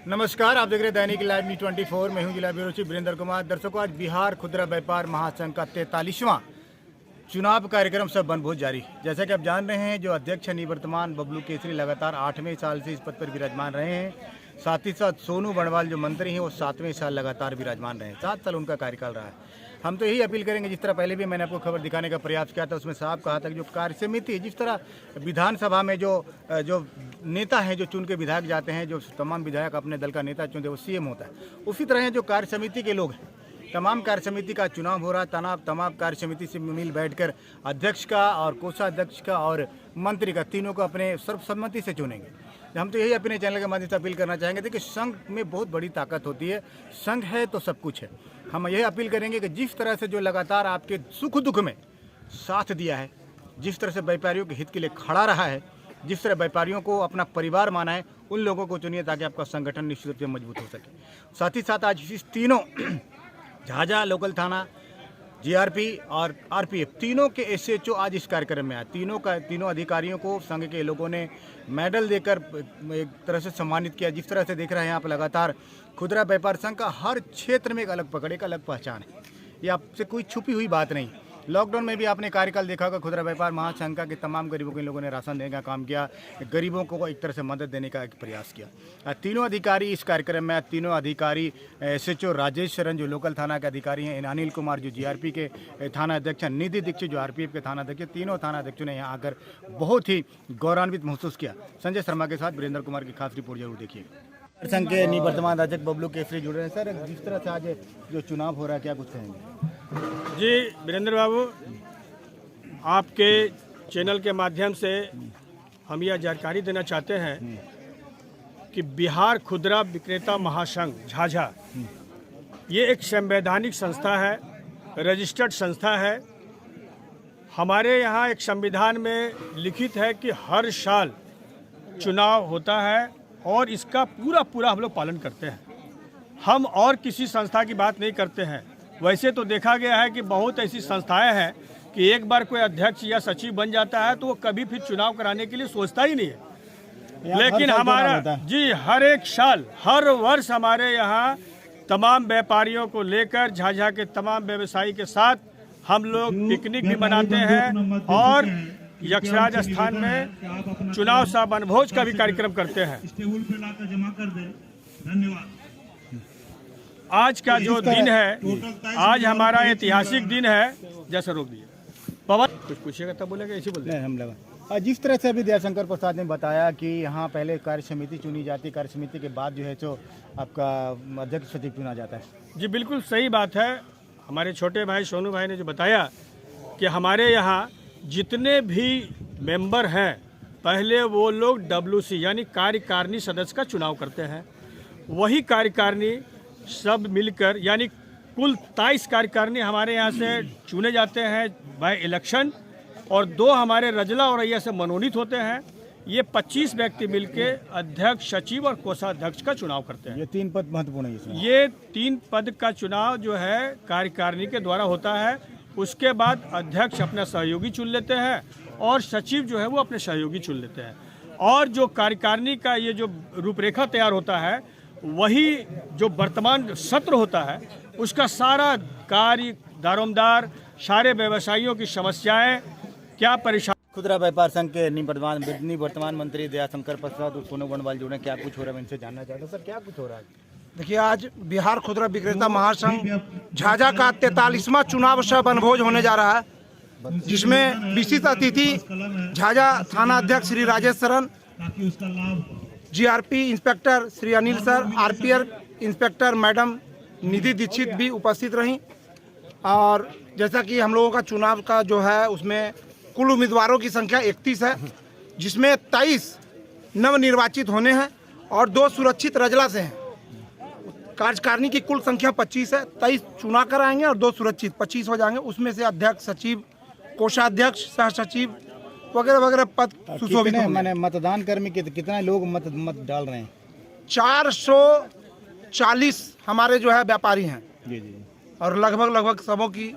नमस्कार, आप देख रहे हैं दैनिक लाइव न्यूज 24। मैं हूं जिला ब्यूरो चीफ वीरेंद्र कुमार। दर्शकों, आज बिहार खुदरा व्यापार महासंघ का 43वां चुनाव कार्यक्रम सब वनभोज जारी। जैसा कि आप जान रहे हैं, जो अध्यक्ष है निवर्तमान बबलू केसरी लगातार 8वें साल से इस पद पर विराजमान रहे हैं। साथ ही साथ सोनू बड़वाल जो मंत्री हैं वो 7वें साल लगातार विराजमान रहे हैं। 7 साल उनका कार्यकाल रहा है। हम तो यही अपील करेंगे, जिस तरह पहले भी मैंने आपको खबर दिखाने का प्रयास किया था, उसमें साफ कहा था कि जो कार्य समिति, जिस तरह विधानसभा में जो नेता हैं जो चुन के विधायक जाते हैं, जो तमाम विधायक अपने दल का नेता चुनते हैं वो सीएम होता है, उसी तरह जो कार्य समिति के लोग हैं, तमाम कार्य समिति का चुनाव हो रहा है। तमाम कार्य समिति से मिल बैठकर अध्यक्ष का और कोषाध्यक्ष का और मंत्री का, तीनों को अपने सर्वसम्मति से चुनेंगे। हम तो यही अपने चैनल के माध्यम से अपील करना चाहेंगे। देखिए, संघ में बहुत बड़ी ताकत होती है। संघ है तो सब कुछ है। हम यही अपील करेंगे कि जिस तरह से जो लगातार आपके सुख दुख में साथ दिया है, जिस तरह से व्यापारियों के हित के लिए खड़ा रहा है, जिस तरह व्यापारियों को अपना परिवार माना है, उन लोगों को चुनिए ताकि आपका संगठन निश्चित रूप से मजबूत हो सके। साथ ही साथ आज इस तीनों झाझा लोकल थाना, जीआरपी और आरपीएफ, तीनों के एसएचओ आज इस कार्यक्रम में आए। तीनों अधिकारियों को संघ के लोगों ने मेडल देकर एक तरह से सम्मानित किया। जिस तरह से देख रहे हैं आप, लगातार खुदरा व्यापार संघ का हर क्षेत्र में एक अलग पकड़, एक अलग पहचान है। ये आपसे कोई छुपी हुई बात नहीं। लॉकडाउन में भी आपने कार्यकाल देखा होगा, खुदरा व्यापार महासंघ का कि तमाम गरीबों के लोगों ने राशन देने का काम किया, गरीबों को एक तरह से मदद देने का एक प्रयास किया। तीनों अधिकारी इस कार्यक्रम में, तीनों अधिकारी एसएचओ राजेश शरण जो लोकल थाना के अधिकारी हैं, अनिल कुमार जो जीआरपी के थाना अध्यक्ष हैं, निधि दीक्षित जो आरपीएफ के थाना अध्यक्ष, तीनों थाना अध्यक्षों ने यहाँ आकर बहुत ही गौरवान्वित महसूस किया। संजय शर्मा के साथ वीरेंद्र कुमार की खास रिपोर्ट जरूर देखिए। संघ के निवर्तमान अध्यक्ष बबलू केसरी जुड़ रहे हैं। सर, जिस तरह से आज जो चुनाव हो रहा है, क्या कुछ कहेंगे? जी वीरेंद्र बाबू, आपके चैनल के माध्यम से हम यह जानकारी देना चाहते हैं कि बिहार खुदरा विक्रेता महासंघ झाझा ये एक संवैधानिक संस्था है, रजिस्टर्ड संस्था है। हमारे यहाँ एक संविधान में लिखित है कि हर साल चुनाव होता है और इसका पूरा हम लोग पालन करते हैं। हम और किसी संस्था की बात नहीं करते हैं। वैसे तो देखा गया है कि बहुत ऐसी संस्थाएं हैं कि एक बार कोई अध्यक्ष या सचिव बन जाता है तो वो कभी फिर चुनाव कराने के लिए सोचता ही नहीं है। लेकिन हमारा जी हर एक साल, हर वर्ष हमारे यहाँ तमाम व्यापारियों को लेकर झाझा के तमाम व्यवसायी के साथ हम लोग पिकनिक भी मनाते हैं और यक्षराज स्थान में चुनाव सा वनभोज का भी कार्यक्रम करते हैं। आज का जो दिन है, आज हमारा ऐतिहासिक दिन है। जैसे रोक दिए पवन कुछ पूछिएगा तब बोलेगा, ऐसे बोलते हम लगा। जिस तरह से अभी दयाशंकर प्रसाद ने बताया कि यहाँ पहले कार्य समिति चुनी जाती है, कार्य समिति के बाद जो है तो आपका अध्यक्ष सचिव चुना जाता है। जी बिल्कुल सही बात है। हमारे छोटे भाई सोनू भाई ने जो बताया कि हमारे यहाँ जितने भी मेंबर हैं, पहले वो लोग WC यानी कार्यकारिणी सदस्य का चुनाव करते हैं। वही कार्यकारिणी सब मिलकर, यानी कुल 23 कार्यकारिणी हमारे यहाँ से चुने जाते हैं बाय इलेक्शन, और 2 हमारे रजला और रैया से मनोनीत होते हैं। ये 25 व्यक्ति मिलकर अध्यक्ष, सचिव और कोषाध्यक्ष का चुनाव करते हैं। ये 3 पद महत्वपूर्ण है इसमें। ये 3 पद का चुनाव जो है कार्यकारिणी के द्वारा होता है। उसके बाद अध्यक्ष अपना सहयोगी चुन लेते हैं और सचिव जो है वो अपने सहयोगी चुन लेते हैं। और जो कार्यकारिणी का ये जो रूपरेखा तैयार होता है, वही जो वर्तमान सत्र होता है उसका सारा कार्य, दारोमदार, सारे व्यवसायियों की समस्याएं, क्या परेशानी। खुदरा व्यापार संघ के निवर्तमान मंत्री दयाशंकर प्रसाद और सोनू बड़वाल जुड़े, क्या कुछ हो रहा है, मैं इनसे जानना चाहता हूँ। सर, क्या कुछ हो रहा है? देखिए, आज बिहार खुदरा विक्रेता महासंघ झाझा का 43वां चुनाव सह वनभोज होने जा रहा है, जिसमें विशिष्ट अतिथि झाझा थाना अध्यक्ष Shri Rajesh Sharan, GRP inspector Shri Anil sir, RPF inspector madam Nidhi Dixit भी उपस्थित रहीं। और जैसा कि हम लोगों का चुनाव का जो है उसमें कुल उम्मीदवारों की संख्या 31 है, जिसमें 23 नवनिर्वाचित होने हैं और 2 सुरक्षित रजला से हैं। कार्यकारिणी की कुल संख्या 25 है। 23 चुना कर आएंगे और 2 सुरक्षित, 25 हो जाएंगे। उसमें से अध्यक्ष, सचिव, कोषाध्यक्ष, सह सचिव वगैरह वगैरह पद सुशोभित होंगे। मैंने मतदान कर्मी कितने लोग मत डाल रहे हैं? 440 हमारे जो है व्यापारी हैं। जी जी। और लगभग सबों की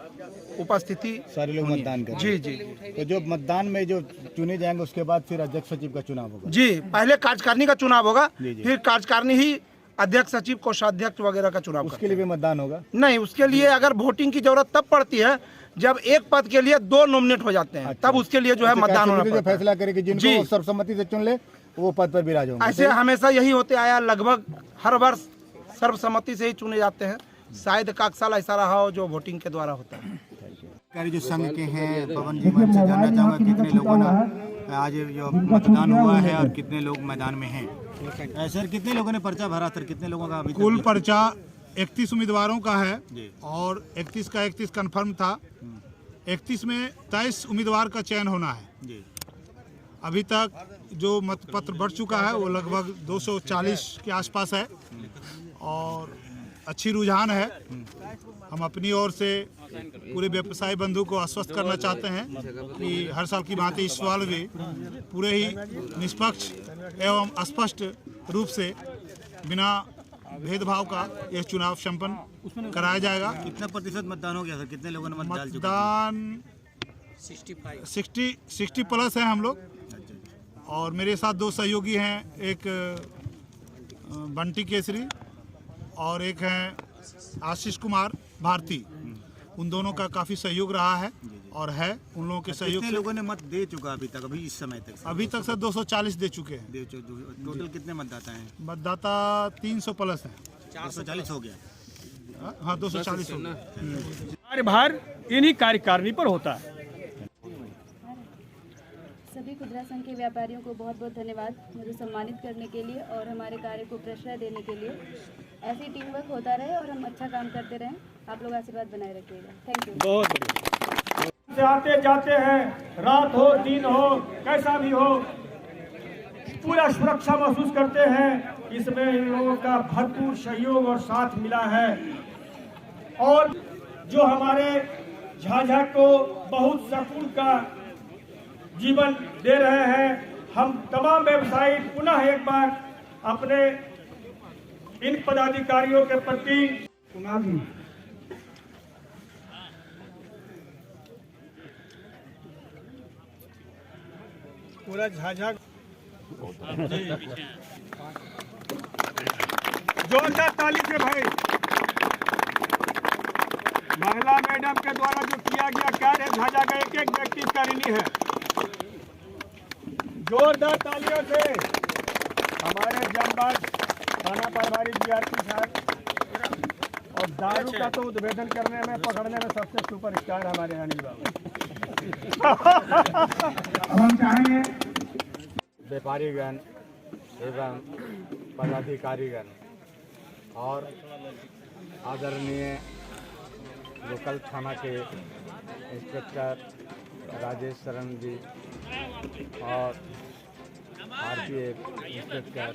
उपस्थिति, सारे लोग मतदान करें। जी जी। तो जो मतदान में जो चुने जाएंगे उसके बाद फिर अध्यक्ष सचिव का चुनाव होगा? जी, पहले कार्यकारिणी का चुनाव होगा, फिर कार्यकारिणी ही अध्यक्ष सचिव कोषाध्यक्ष वगैरह का चुनाव उसके लिए भी मतदान होगा? नहीं, उसके लिए अगर वोटिंग की जरूरत तब पड़ती है जब एक पद के लिए 2 नॉमिनेट हो जाते हैं, तब उसके लिए जो है मतदान होना जो पड़ता है। फैसला करे कि जिनको वो सर्वसम्मति से चुन ले वो पद पर विराज होंगे। ऐसे हमेशा यही होते आया, लगभग हर वर्ष सर्वसम्मति से ही चुने जाते हैं। शायद का साल ऐसा रहा हो जो वोटिंग के द्वारा होता है। जो संघ के हैं पवन जी, मैं आपसे जानना चाहूँगा कितने लोगों ने आज जो मतदान हुआ है और कितने लोग मैदान में हैं? सर कितने लोगों ने पर्चा भरा सर, कितने लोगों का अभी तक? कुल पर्चा 31 उम्मीदवारों का है जी। और 31 का 31 कंफर्म था। 31 में 23 उम्मीदवार का चयन होना है। जी। अभी तक जो मतपत्र बढ़ चुका है वो लगभग 240 के आसपास है और अच्छी रुझान है। हम अपनी ओर से पूरे व्यवसायी बंधु को आश्वस्त करना चाहते हैं कि हर साल की भांति इस साल भी पूरे ही निष्पक्ष एवं स्पष्ट रूप से बिना भेदभाव का यह चुनाव संपन्न कराया जाएगा। कितना प्रतिशत मतदान हो गया सर, कितने लोगों ने मत डाल चुके हैं? मतदान 60 प्लस है हम लोग और मेरे साथ 2 सहयोगी हैं, एक बंटी केसरी और एक हैं आशीष कुमार भारती। उन दोनों का काफ़ी सहयोग रहा है और है उन लोगों के सहयोग कितने से। लोगों ने मत दे चुका अभी तक, अभी इस समय तक? अभी तक सर 240 दे चुके हैं। टोटल कितने मतदाता हैं? मतदाता 300 प्लस है। 440 हो गया। हाँ 240 हो गया। कार्यभार इन्हीं कार्यकारिणी पर होता है। सभी खुदरा संघ के व्यापारियों को बहुत बहुत धन्यवाद मुझे सम्मानित करने के लिए और हमारे कार्य को प्रश्रय देने के लिए। ऐसी टीम वर्क होता रहे और हम अच्छा काम करते रहें। आप लोग आशीर्वाद बनाए रखिएगा। Thank you. बहुत बढ़िया। से आते जाते हैं, रात हो दिन हो कैसा भी हो, पूरा सुरक्षा महसूस करते हैं। इसमें इन लोगों का भरपूर सहयोग और साथ मिला है और जो हमारे झाझा को बहुत सुकून का जीवन दे रहे हैं। हम तमाम व्यवसायी पुनः एक बार अपने इन पदाधिकारियों के प्रति पूरा झाझा जोरदार ताली से भाई महिला मैडम के द्वारा जो किया गया कार्य झाझा का एक एक व्यक्ति इसका ऋणी है। जोरदार तालियों से हमारे जमबाज थाना प्रभारी जीआरपी साहब और दारू का तो उद्भेदन करने में पकड़ने में सबसे सुपर स्टार हमारे अनिल बाबू। हम चाहेंगे व्यापारीगण एवं पदाधिकारीगण और आदरणीय लोकल थाना के इंस्पेक्टर राजेश शरण जी और आरपीएफ इंस्पेक्टर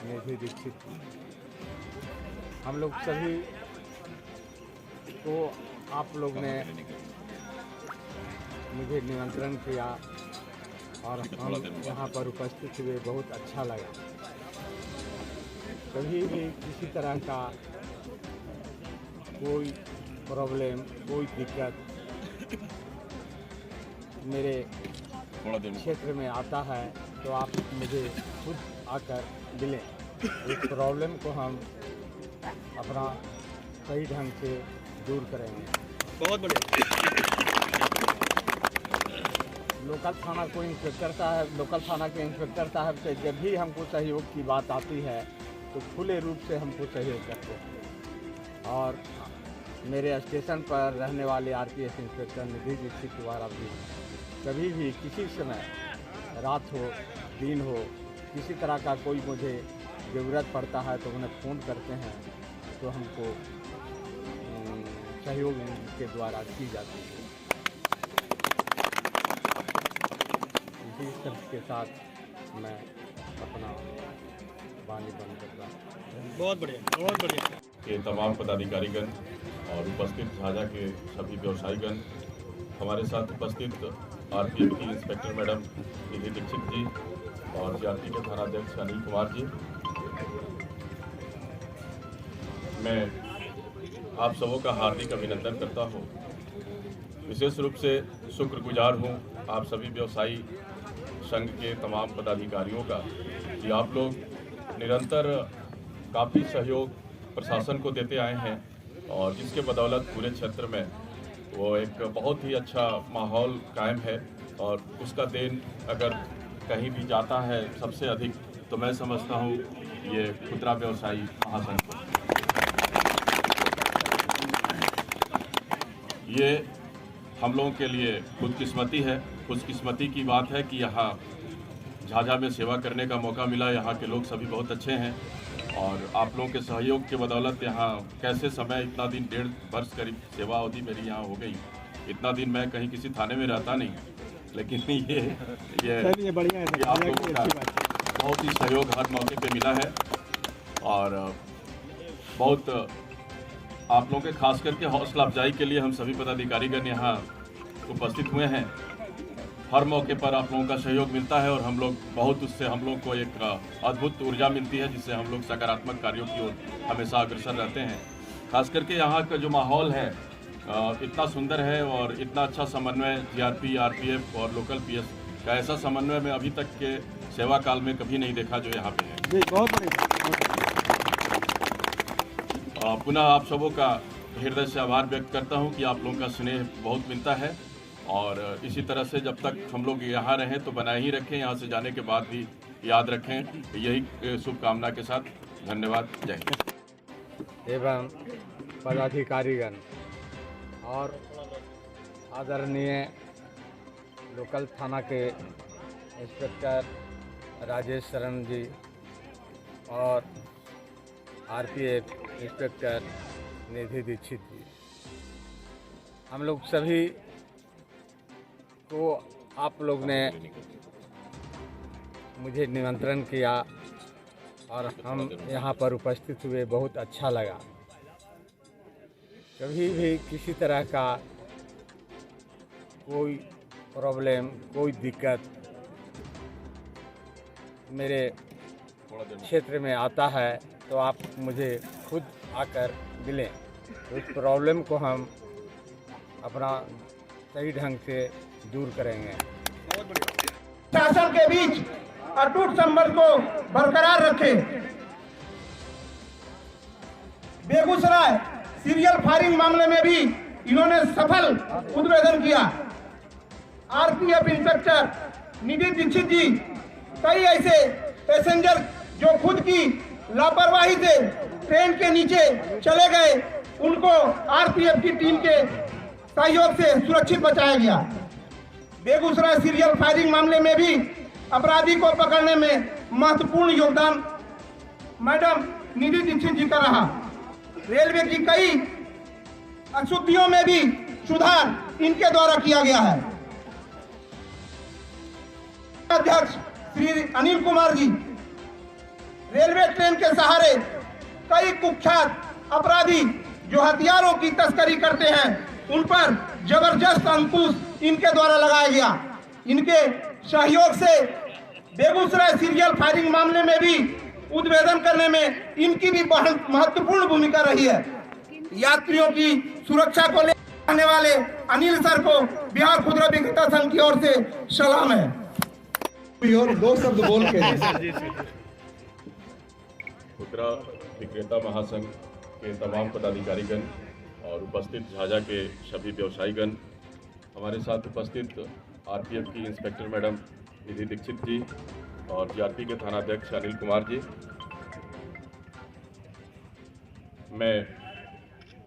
निधि दीक्षित, हम लोग सभी को आप लोग ने मुझे निमंत्रण किया और हम यहाँ पर उपस्थित हुए, बहुत अच्छा लगा। कभी भी किसी तरह का कोई प्रॉब्लम, कोई दिक्कत मेरे क्षेत्र में आता है तो आप मुझे खुद आकर मिलें। इस प्रॉब्लम को हम अपना सही ढंग से दूर करेंगे। बहुत बढ़िया। लोकल थाना के इंस्पेक्टर साहब से जब भी हमको सहयोग की बात आती है तो खुले रूप से हमको सहयोग करते हैं और मेरे स्टेशन पर रहने वाले आरपीएफ इंस्पेक्टर निधि दीक्षित द्वारा भी कभी भी किसी समय, रात हो दिन हो, किसी तरह का कोई मुझे ज़रूरत पड़ता है तो उन्हें फ़ोन करते हैं तो हमको सहयोग के द्वारा की जाती है। इसी शब्द के साथ मैं अपना वाणी बंद करता हूँ। बहुत बढ़िया, बहुत बढ़िया। के तमाम पदाधिकारीगण और उपस्थित झाझा के सभी व्यवसायीगण, हमारे साथ उपस्थित आरपीएफ की इंस्पेक्टर मैडम निधि दीक्षित जी और जीआरपी के थानाध्यक्ष अनिल कुमार जी, मैं आप सबों का हार्दिक अभिनंदन करता हूँ। विशेष रूप से शुक्रगुजार हूँ आप सभी व्यवसायी संघ के तमाम पदाधिकारियों का कि आप लोग निरंतर काफ़ी सहयोग प्रशासन को देते आए हैं और जिसके बदौलत पूरे क्षेत्र में वो एक बहुत ही अच्छा माहौल कायम है और उसका देन अगर कहीं भी जाता है सबसे अधिक तो मैं समझता हूँ ये खुदरा व्यवसायी महासंघ को। ये हम लोगों के लिए खुशकिस्मती है। खुशकिस्मती की बात है कि यहाँ झाझा में सेवा करने का मौका मिला। यहाँ के लोग सभी बहुत अच्छे हैं और आप लोगों के सहयोग के बदौलत यहाँ कैसे समय इतना दिन 1.5 वर्ष करीब सेवा अवधि मेरी यहाँ हो गई। इतना दिन मैं कहीं किसी थाने में रहता नहीं, लेकिन ये बढ़िया है, आप लोगों का बहुत ही सहयोग हर मौके पे मिला है और बहुत आप लोगों के खास करके हौसला अफजाई के लिए हम सभी पदाधिकारीगण यहाँ उपस्थित हुए हैं। हर मौके पर आप लोगों का सहयोग मिलता है और हम लोग बहुत उससे हम लोग को एक अद्भुत ऊर्जा मिलती है जिससे हम लोग सकारात्मक कार्यों की ओर हमेशा अग्रसर रहते हैं। खास करके यहाँ का जो माहौल है इतना सुंदर है और इतना अच्छा समन्वय जीआरपी, आरपीएफ और लोकल पीएस का ऐसा समन्वय मैं अभी तक के सेवा काल में कभी नहीं देखा जो यहाँ पे है। जी, बहुत बढ़िया। पुनः आप सबों का हृदय से आभार व्यक्त करता हूँ कि आप लोगों का स्नेह बहुत मिलता है और इसी तरह से जब तक हम लोग यहाँ रहें तो बनाए ही रखें, यहाँ से जाने के बाद भी याद रखें। यही शुभकामना के साथ धन्यवाद। जय हिंद। एवं पदाधिकारीगण और आदरणीय लोकल थाना के इंस्पेक्टर राजेश शरण जी और आरपीएफ इंस्पेक्टर निधि दीक्षित जी, हम लोग सभी को आप लोग ने मुझे निमंत्रण किया और हम यहाँ पर उपस्थित हुए, बहुत अच्छा लगा। कभी भी किसी तरह का कोई प्रॉब्लम, कोई दिक्कत मेरे क्षेत्र में आता है तो आप मुझे खुद आकर मिलें, उस प्रॉब्लम को हम अपना सही ढंग से दूर करेंगे। शासन के बीच अटूट संबंध को बरकरार रखें। बेगूसराय सीरियल फायरिंग मामले में भी इन्होंने सफल उद्भेदन किया। आरपीएफ इंस्पेक्टर निधि दीक्षित जी कई ऐसे पैसेंजर जो खुद की लापरवाही से ट्रेन के नीचे चले गए, उनको आरपीएफ की टीम के सहयोग से सुरक्षित बचाया गया। बेगूसराय सीरियल फायरिंग मामले में भी अपराधी को पकड़ने में महत्वपूर्ण योगदान मैडम निधि दीक्षित जी का रहा। रेलवे की कई अशुद्धियों में भी सुधार इनके द्वारा किया गया है। अध्यक्ष श्री अनिल कुमार जी रेलवे ट्रेन के सहारे कई कुख्यात अपराधी जो हथियारों की तस्करी करते हैं उन पर जबरदस्त अंकुश इनके द्वारा लगाया गया। इनके सहयोग से बेगूसराय सीरियल फायरिंग मामले में भी उद्भेदन करने में इनकी भी बहुत महत्वपूर्ण भूमिका रही है। यात्रियों की सुरक्षा को लेकर आने वाले अनिल सर को बिहार खुदरा विक्रेता संघ की ओर से सलाम है। और 2 शब्द बोल के खुदरा विक्रेता महासंघ के तमाम पदाधिकारीगण और उपस्थित झाझा के सभी व्यवसायीगण, हमारे साथ उपस्थित आरपीएफ की इंस्पेक्टर मैडम निधि दीक्षित जी और जीआरपी के थानाध्यक्ष अनिल कुमार जी, मैं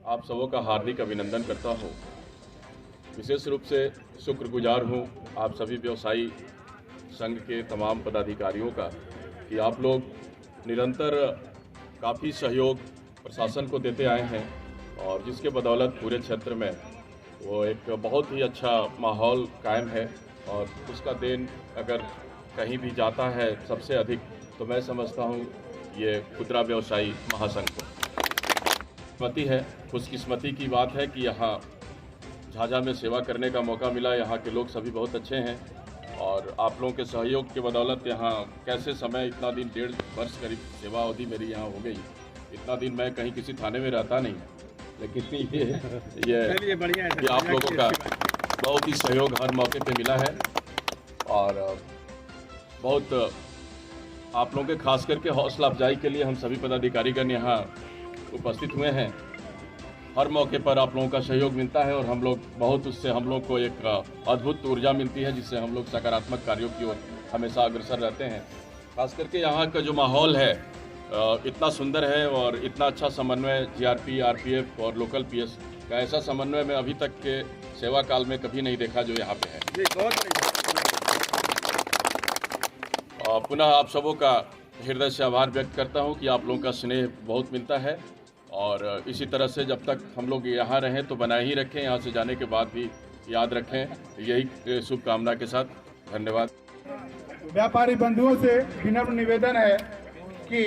आप सबों का हार्दिक अभिनंदन करता हूं। विशेष रूप से शुक्रगुजार हूं आप सभी व्यवसायी संघ के तमाम पदाधिकारियों का कि आप लोग निरंतर काफ़ी सहयोग प्रशासन को देते आए हैं और जिसके बदौलत पूरे क्षेत्र में वो एक बहुत ही अच्छा माहौल कायम है और उसका देन अगर कहीं भी जाता है सबसे अधिक तो मैं समझता हूँ ये खुदरा व्यवसायी महासंघ को। खुशकिस्मती है, खुशकिस्मती की बात है कि यहाँ झाझा में सेवा करने का मौका मिला। यहाँ के लोग सभी बहुत अच्छे हैं और आप लोगों के सहयोग के बदौलत यहाँ कैसे समय इतना दिन 1.5 वर्ष करीब सेवा अवधि मेरी यहाँ हो गई। इतना दिन मैं कहीं किसी थाने में रहता नहीं, लेकिन ये बढ़िया है, आप लोगों का बहुत ही सहयोग हर मौके पे मिला है और बहुत आप लोगों के खास करके हौसला अफजाई के लिए हम सभी पदाधिकारीगण यहाँ उपस्थित हुए हैं। हर मौके पर आप लोगों का सहयोग मिलता है और हम लोग बहुत उससे हम लोग को एक अद्भुत ऊर्जा मिलती है, जिससे हम लोग सकारात्मक कार्यों की ओर हमेशा अग्रसर रहते हैं। खास करके यहाँ का जो माहौल है इतना सुंदर है और इतना अच्छा समन्वय जीआरपी, आरपीएफ और लोकल पीएस का, ऐसा समन्वय मैं अभी तक के सेवा काल में कभी नहीं देखा जो यहाँ पे है। पुनः आप सबों का हृदय से आभार व्यक्त करता हूँ कि आप लोगों का स्नेह बहुत मिलता है और इसी तरह से जब तक हम लोग यहाँ रहें तो बनाए ही रखें, यहाँ से जाने के बाद भी याद रखें, यही शुभकामना के साथ धन्यवाद। व्यापारी बंधुओं से विनम्र निवेदन है कि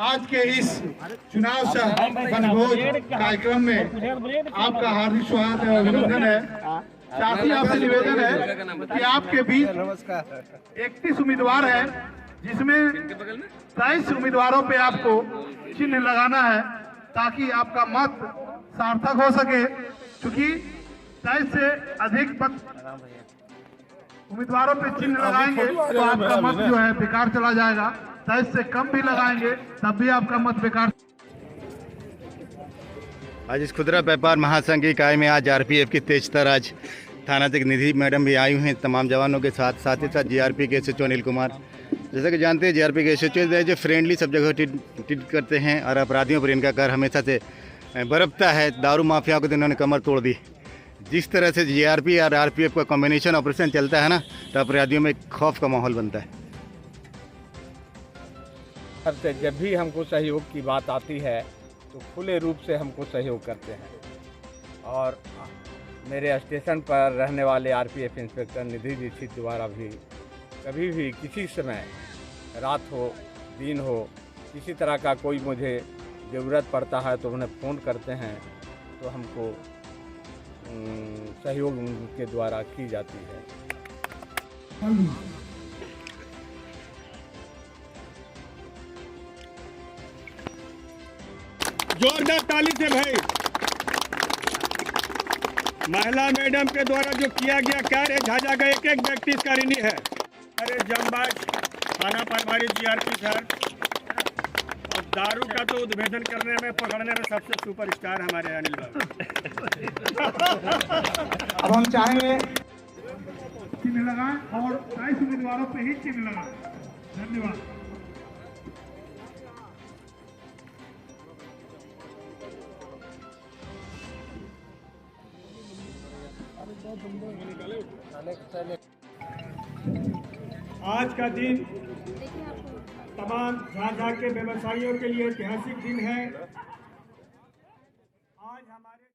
आज के इस चुनाव सह वनभोज कार्यक्रम में आपका हार्दिक स्वागत और अभिनंदन है। साथ ही आपसे निवेदन है कि आपके बीच 31 उम्मीदवार हैं, जिसमें 23 उम्मीदवारों पे आपको चिन्ह लगाना है ताकि आपका मत सार्थक हो सके। क्योंकि 23 से अधिक उम्मीदवारों पे चिन्ह लगाएंगे तो आपका मत जो है बेकार चला जाएगा। 23 से कम भी लगाएंगे तब भी आपका मत बेकार। आज इस खुदरा व्यापार महासंघ की इकाई में आज आरपीएफ की तेजतर आज थाना तक निधि मैडम भी आई हुई हैं तमाम जवानों के साथ, साथ ही साथ जीआरपी के एसएचओ अनिल कुमार। जैसा कि जानते हैं जीआरपी के एसएचओ जो फ्रेंडली सब जगह ट्रीट करते हैं और अपराधियों पर इनका कर हमेशा से बरपता है। दारू माफिया को तो इन्होंने कमर तोड़ दी। जिस तरह से जीआरपी और आरपीएफ का कॉम्बिनेशन ऑपरेशन चलता है ना, तो अपराधियों में खौफ का माहौल बनता है। जब भी हमको सहयोग की बात आती है तो खुले रूप से हमको सहयोग करते हैं और मेरे स्टेशन पर रहने वाले आरपीएफ इंस्पेक्टर निधि दीक्षित द्वारा भी कभी भी किसी समय, रात हो दिन हो, किसी तरह का कोई मुझे ज़रूरत पड़ता है तो उन्हें फ़ोन करते हैं, तो हमको सहयोग उनके द्वारा की जाती है। जोरदार ताली से भाई। महिला मैडम के द्वारा जो किया गया कार्य झाझा का एक एक व्यक्ति इसका ऋणी है। अरे जमबाज थाना प्रभारी जीआरपी सर, और दारू का तो उद्भेदन करने में, पकड़ने में सबसे सुपरस्टार हमारे अनिल बाबू। अब हम चाहेंगे चिन्ह लगाएं और 23 उम्मीदवारों पे ही चिन्ह लगाएं। धन्यवाद। आज का दिन तमाम झाझा के व्यवसायियों के लिए ऐतिहासिक दिन है। आज हमारे